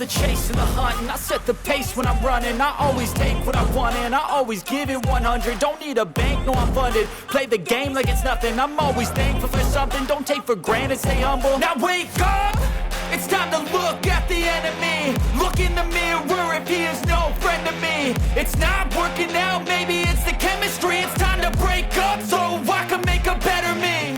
chase and the hunt, and I set the pace when I'm running. I always take what I want and I always give it 100. Don't need a bank, no I'm funded. Play the game like it's nothing. I'm always thankful for something. Don't take for granted, stay humble. Now wake up, it's time to look at the enemy. Look in the mirror if he is no friend to me. It's not working out, maybe it's the chemistry. It's time to break up so I can make a better me.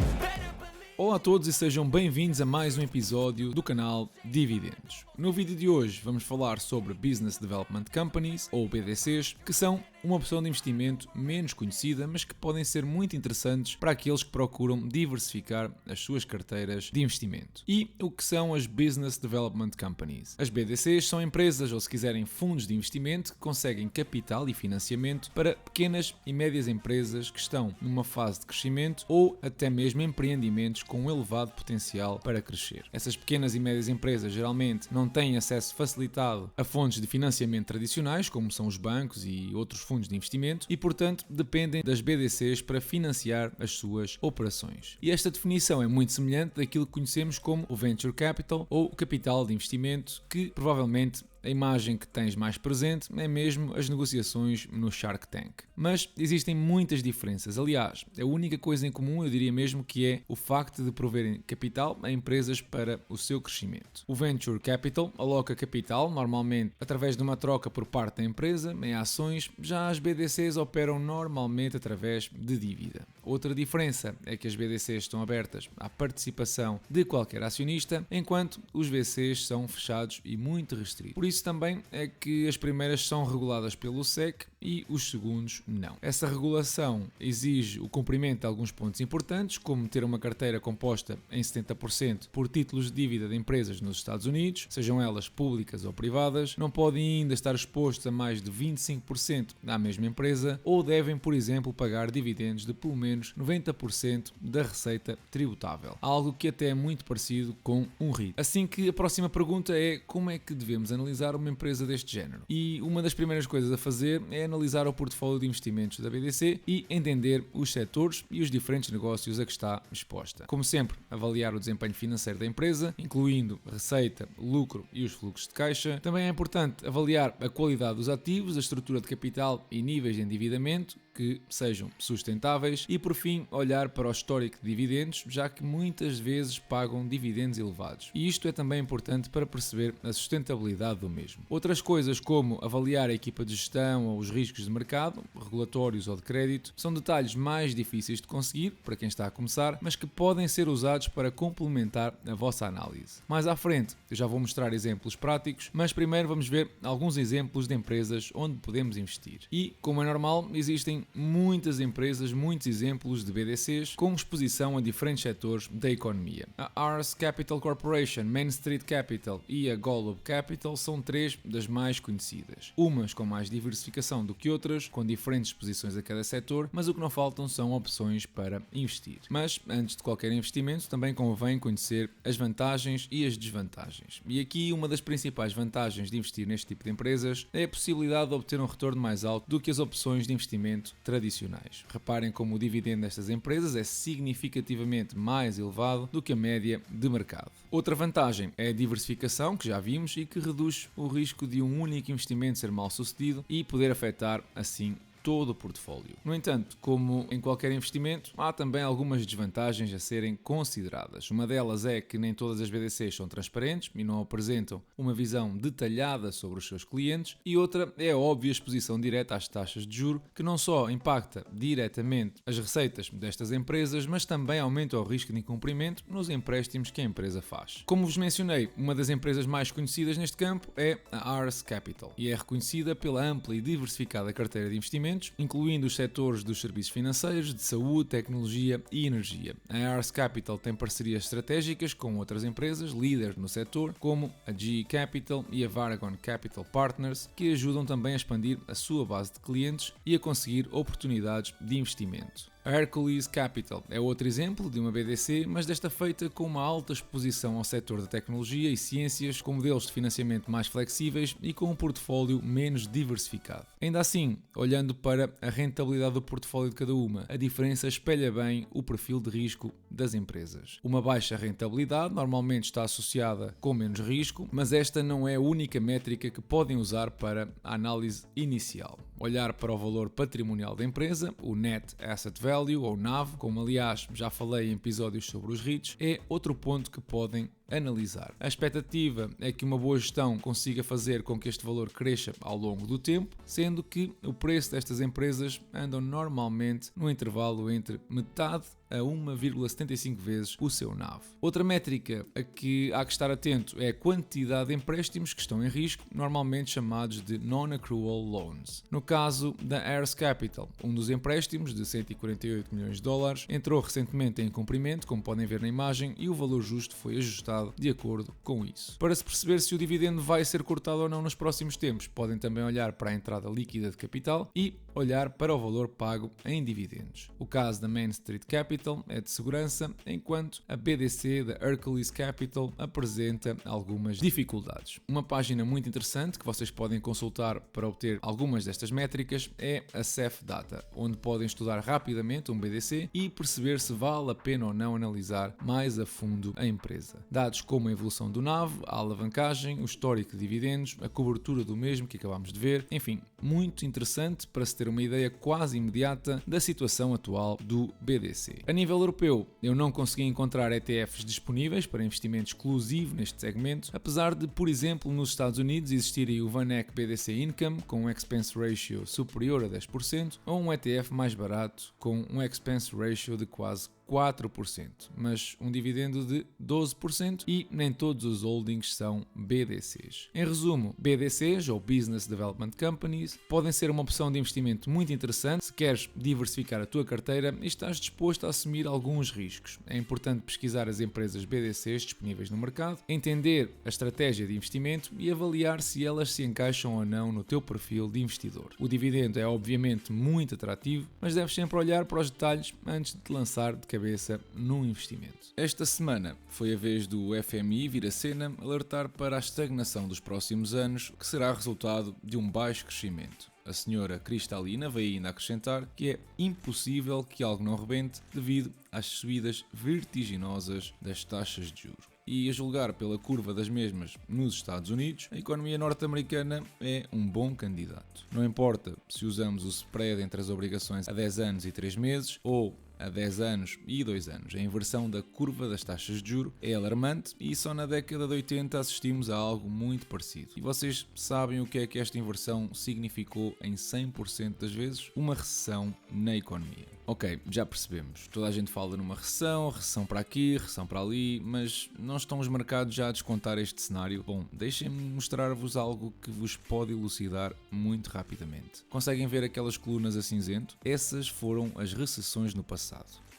Olá a todos e sejam bem-vindos a mais um episódio do canal Dividendos. No vídeo de hoje vamos falar sobre Business Development Companies, ou BDCs, que são uma opção de investimento menos conhecida, mas que podem ser muito interessantes para aqueles que procuram diversificar as suas carteiras de investimento. E o que são as Business Development Companies? As BDCs são empresas, ou se quiserem fundos de investimento, que conseguem capital e financiamento para pequenas e médias empresas que estão numa fase de crescimento ou até mesmo empreendimentos com um elevado potencial para crescer. Essas pequenas e médias empresas geralmente não têm acesso facilitado a fontes de financiamento tradicionais, como são os bancos e outros fundos de investimento, e portanto dependem das BDCs para financiar as suas operações. E esta definição é muito semelhante daquilo que conhecemos como o Venture Capital ou capital de investimento, que provavelmente a imagem que tens mais presente é mesmo as negociações no Shark Tank. Mas existem muitas diferenças. Aliás, a única coisa em comum eu diria mesmo que é o facto de proverem capital a empresas para o seu crescimento. O Venture Capital aloca capital, normalmente através de uma troca por parte da empresa, em ações, já as BDCs operam normalmente através de dívida. Outra diferença é que as BDCs estão abertas à participação de qualquer acionista, enquanto os VCs são fechados e muito restritos. Por isso também é que as primeiras são reguladas pelo SEC e os segundos não. Essa regulação exige o cumprimento de alguns pontos importantes, como ter uma carteira composta em 70% por títulos de dívida de empresas nos Estados Unidos, sejam elas públicas ou privadas, não podem ainda estar expostos a mais de 25% da mesma empresa ou devem, por exemplo, pagar dividendos de pelo menos 90% da receita tributável, algo que até é muito parecido com um REIT. Assim que a próxima pergunta é como é que devemos analisar uma empresa deste género? E uma das primeiras coisas a fazer é analisar o portfólio de investimentos da BDC e entender os setores e os diferentes negócios a que está exposta. Como sempre, avaliar o desempenho financeiro da empresa, incluindo receita, lucro e os fluxos de caixa. Também é importante avaliar a qualidade dos ativos, a estrutura de capital e níveis de endividamento que sejam sustentáveis e, por fim, olhar para o histórico de dividendos, já que muitas vezes pagam dividendos elevados. E isto é também importante para perceber a sustentabilidade do mesmo. Outras coisas, como avaliar a equipa de gestão ou os riscos de mercado, regulatórios ou de crédito, são detalhes mais difíceis de conseguir para quem está a começar, mas que podem ser usados para complementar a vossa análise. Mais à frente, eu já vou mostrar exemplos práticos, mas primeiro vamos ver alguns exemplos de empresas onde podemos investir. E, como é normal, existem muitas empresas, muitos exemplos de BDCs com exposição a diferentes setores da economia. A Ars Capital Corporation, Main Street Capital e a Golub Capital são três das mais conhecidas. Umas com mais diversificação do que outras, com diferentes exposições a cada setor, mas o que não faltam são opções para investir. Mas, antes de qualquer investimento, também convém conhecer as vantagens e as desvantagens. E aqui, uma das principais vantagens de investir neste tipo de empresas é a possibilidade de obter um retorno mais alto do que as opções de investimento tradicionais. Reparem como o dividendo destas empresas é significativamente mais elevado do que a média de mercado. Outra vantagem é a diversificação, que já vimos, e que reduz o risco de um único investimento ser mal sucedido e poder afetar, assim, todo o portfólio. No entanto, como em qualquer investimento, há também algumas desvantagens a serem consideradas. Uma delas é que nem todas as BDCs são transparentes e não apresentam uma visão detalhada sobre os seus clientes, e outra é a óbvia exposição direta às taxas de juros, que não só impacta diretamente as receitas destas empresas, mas também aumenta o risco de incumprimento nos empréstimos que a empresa faz. Como vos mencionei, uma das empresas mais conhecidas neste campo é a Ars Capital e é reconhecida pela ampla e diversificada carteira de investimentos, incluindo os setores dos serviços financeiros, de saúde, tecnologia e energia. A Ars Capital tem parcerias estratégicas com outras empresas líderes no setor, como a GE Capital e a Varagon Capital Partners, que ajudam também a expandir a sua base de clientes e a conseguir oportunidades de investimento. A Hercules Capital é outro exemplo de uma BDC, mas desta feita com uma alta exposição ao setor da tecnologia e ciências, com modelos de financiamento mais flexíveis e com um portfólio menos diversificado. Ainda assim, olhando para a rentabilidade do portfólio de cada uma, a diferença espelha bem o perfil de risco das empresas. Uma baixa rentabilidade normalmente está associada com menos risco, mas esta não é a única métrica que podem usar para a análise inicial. Olhar para o valor patrimonial da empresa, o Net Asset Value ou NAV, como aliás já falei em episódios sobre os REITs, é outro ponto que podem analisar. A expectativa é que uma boa gestão consiga fazer com que este valor cresça ao longo do tempo, sendo que o preço destas empresas andam normalmente no intervalo entre metade a 1,75 vezes o seu NAV. Outra métrica a que há que estar atento é a quantidade de empréstimos que estão em risco, normalmente chamados de Non-Accrual Loans. No caso da Heirs Capital, um dos empréstimos de 148 milhões de dólares entrou recentemente em incumprimento, como podem ver na imagem, e o valor justo foi ajustado de acordo com isso. Para se perceber se o dividendo vai ser cortado ou não nos próximos tempos, podem também olhar para a entrada líquida de capital e olhar para o valor pago em dividendos. O caso da Main Street Capital é de segurança, enquanto a BDC da Hercules Capital apresenta algumas dificuldades. Uma página muito interessante que vocês podem consultar para obter algumas destas métricas é a CEF Data, onde podem estudar rapidamente um BDC e perceber se vale a pena ou não analisar mais a fundo a empresa. Dados como a evolução do NAV, a alavancagem, o histórico de dividendos, a cobertura do mesmo que acabámos de ver, enfim, muito interessante para se ter uma ideia quase imediata da situação atual do BDC. A nível europeu, eu não consegui encontrar ETFs disponíveis para investimento exclusivo neste segmento, apesar de, por exemplo, nos Estados Unidos existirem o VanEck BDC Income com um expense ratio superior a 10% ou um ETF mais barato com um expense ratio de quase 4%, mas um dividendo de 12% e nem todos os holdings são BDCs. Em resumo, BDCs ou Business Development Companies podem ser uma opção de investimento muito interessante se queres diversificar a tua carteira e estás disposto a assumir alguns riscos. É importante pesquisar as empresas BDCs disponíveis no mercado, entender a estratégia de investimento e avaliar se elas se encaixam ou não no teu perfil de investidor. O dividendo é obviamente muito atrativo, mas deves sempre olhar para os detalhes antes de te lançar de cabeça num investimento. Esta semana foi a vez do FMI vir a cena alertar para a estagnação dos próximos anos, que será resultado de um baixo crescimento. A senhora Cristalina veio ainda acrescentar que é impossível que algo não rebente devido às subidas vertiginosas das taxas de juros. E a julgar pela curva das mesmas nos Estados Unidos, a economia norte-americana é um bom candidato. Não importa se usamos o spread entre as obrigações a 10 anos e 3 meses ou a 10 anos e 2 anos. A inversão da curva das taxas de juros é alarmante e só na década de 80 assistimos a algo muito parecido. E vocês sabem o que é que esta inversão significou em 100% das vezes? Uma recessão na economia. Ok, já percebemos. Toda a gente fala numa recessão para aqui, recessão para ali, mas não estão os mercados já a descontar este cenário? Bom, deixem-me mostrar-vos algo que vos pode elucidar muito rapidamente. Conseguem ver aquelas colunas a cinzento? Essas foram as recessões no passado.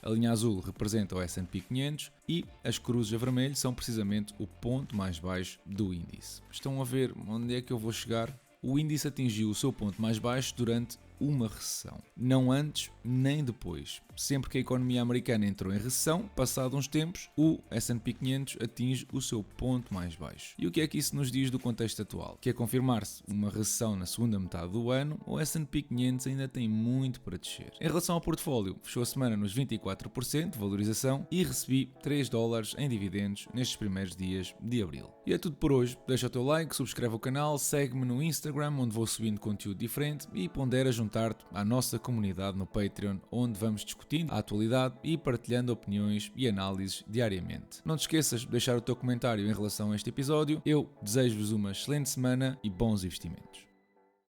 A linha azul representa o S&P 500 e as cruzes a vermelho são precisamente o ponto mais baixo do índice. Estão a ver onde é que eu vou chegar? O índice atingiu o seu ponto mais baixo durante uma recessão. Não antes nem depois. Sempre que a economia americana entrou em recessão, passado uns tempos, o S&P 500 atinge o seu ponto mais baixo. E o que é que isso nos diz do contexto atual? Que a confirmar-se uma recessão na segunda metade do ano, o S&P 500 ainda tem muito para descer. Em relação ao portfólio, fechou a semana nos 24% de valorização e recebi $3 em dividendos nestes primeiros dias de abril. E é tudo por hoje. Deixa o teu like, subscreve o canal, segue-me no Instagram, onde vou subindo conteúdo diferente e pondera juntar-te à nossa comunidade no Patreon, onde vamos discutindo a atualidade e partilhando opiniões e análises diariamente. Não te esqueças de deixar o teu comentário em relação a este episódio. Eu desejo-vos uma excelente semana e bons investimentos.